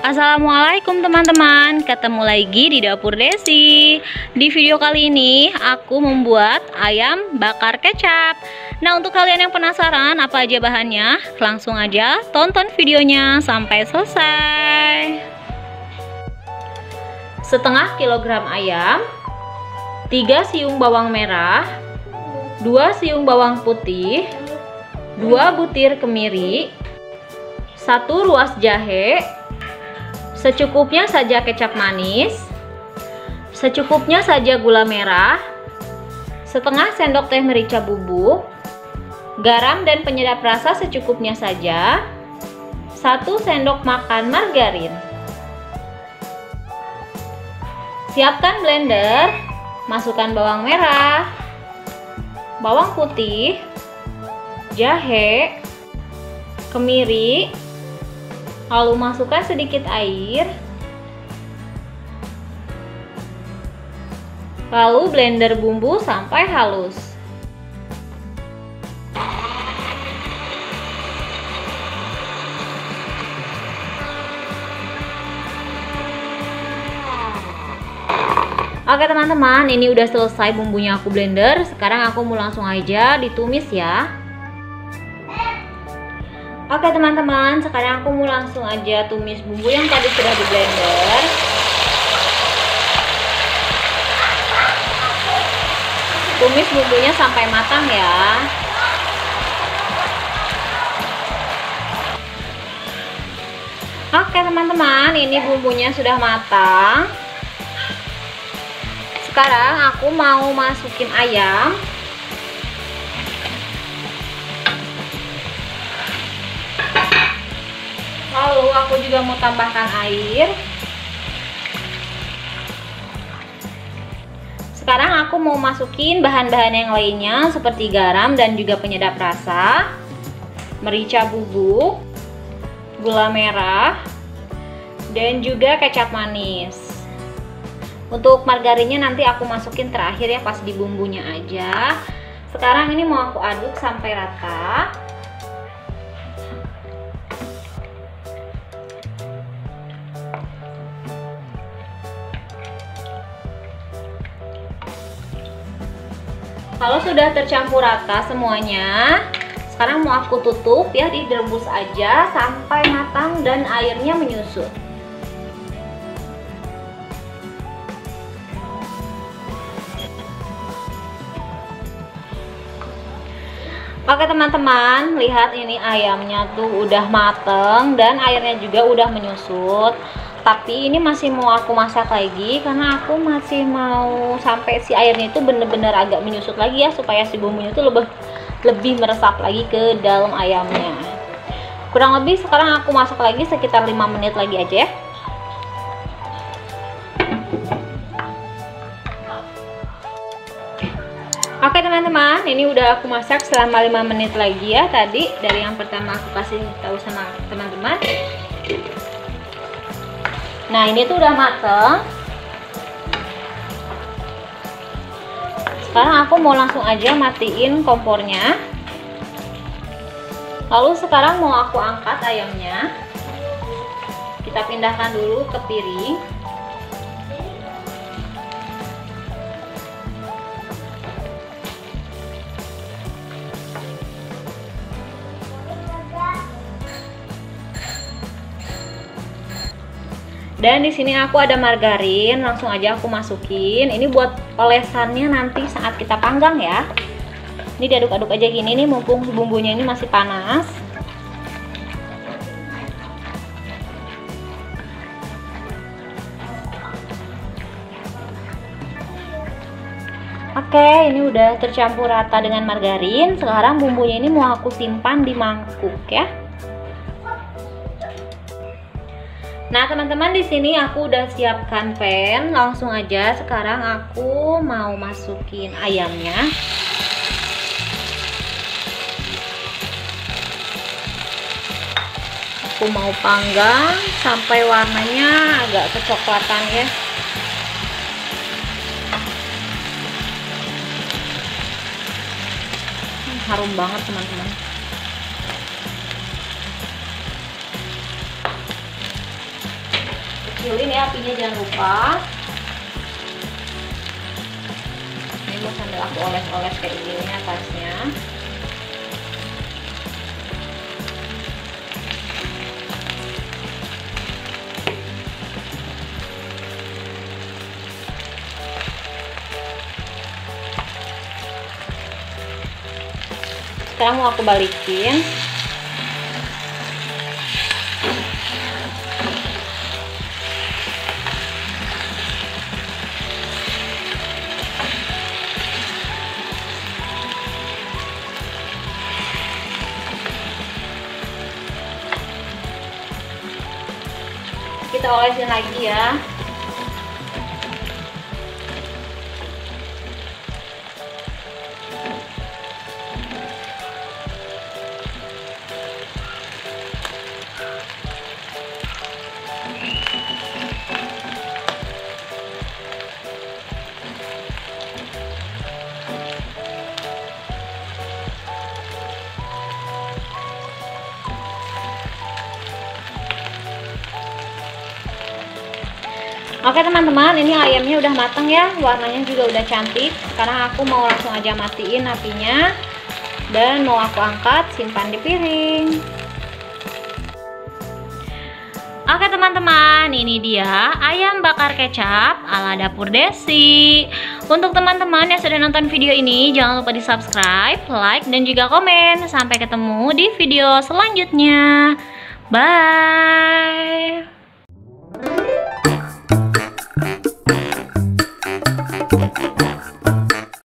Assalamualaikum teman-teman, ketemu lagi di dapur Desi. Di video kali ini aku membuat ayam bakar kecap. Nah, untuk kalian yang penasaran apa aja bahannya, langsung aja tonton videonya sampai selesai. Setengah kilogram ayam, 3 siung bawang merah, 2 siung bawang putih, 2 butir kemiri, 1 ruas jahe, secukupnya saja kecap manis, secukupnya saja gula merah, setengah sendok teh merica bubuk, garam dan penyedap rasa secukupnya saja, 1 sendok makan margarin. Siapkan blender, masukkan bawang merah, bawang putih, jahe, kemiri, lalu masukkan sedikit air, lalu blender bumbu sampai halus. Oke teman-teman, ini udah selesai bumbunya aku blender. Sekarang aku mau langsung aja ditumis ya. Oke teman-teman, sekarang aku mau langsung aja tumis bumbu yang tadi sudah di blender. Tumis bumbunya sampai matang ya. Oke teman-teman, ini bumbunya sudah matang. Sekarang aku mau masukin ayam. Lalu aku juga mau tambahkan air. Sekarang aku mau masukin bahan-bahan yang lainnya seperti garam dan juga penyedap rasa, merica bubuk, gula merah, dan juga kecap manis. Untuk margarinnya nanti aku masukin terakhir ya, pas di bumbunya aja. Sekarang ini mau aku aduk sampai rata. Kalau sudah tercampur rata semuanya, sekarang mau aku tutup ya, direbus aja sampai matang dan airnya menyusut. Oke teman-teman, lihat ini ayamnya tuh udah mateng dan airnya juga udah menyusut. Tapi ini masih mau aku masak lagi karena aku masih mau sampai si airnya itu bener-bener agak menyusut lagi ya, supaya si bumbunya itu lebih meresap lagi ke dalam ayamnya. Kurang lebih sekarang aku masak lagi sekitar 5 menit lagi aja ya. Oke teman-teman, ini udah aku masak selama 5 menit lagi ya. Tadi dari yang pertama aku kasih tahu sama teman-teman. Nah, ini tuh udah mateng. Sekarang aku mau langsung aja matiin kompornya. Lalu sekarang mau aku angkat ayamnya. Kita pindahkan dulu ke piring. Dan di sini aku ada margarin, langsung aja aku masukin. Ini buat olesannya nanti saat kita panggang ya. Ini diaduk-aduk aja gini nih, mumpung bumbunya ini masih panas. Oke, ini udah tercampur rata dengan margarin. Sekarang bumbunya ini mau aku simpan di mangkuk ya. Nah teman-teman, di sini aku udah siapkan pan. Langsung aja sekarang aku mau masukin ayamnya. Aku mau panggang sampai warnanya agak kecoklatan ya. Harum banget teman-teman. kecilin ya apinya, jangan lupa. Ini mau sambil aku oles-oles kayak gini atasnya. Sekarang mau aku balikin. Kita olesin lagi ya. Oke teman-teman, ini ayamnya udah matang ya, warnanya juga udah cantik. Sekarang aku mau langsung aja matiin apinya dan mau aku angkat, simpan di piring. Oke teman-teman, ini dia ayam bakar kecap ala dapur Desi. Untuk teman-teman yang sudah nonton video ini, jangan lupa di subscribe, like, dan juga komen. Sampai ketemu di video selanjutnya. Bye.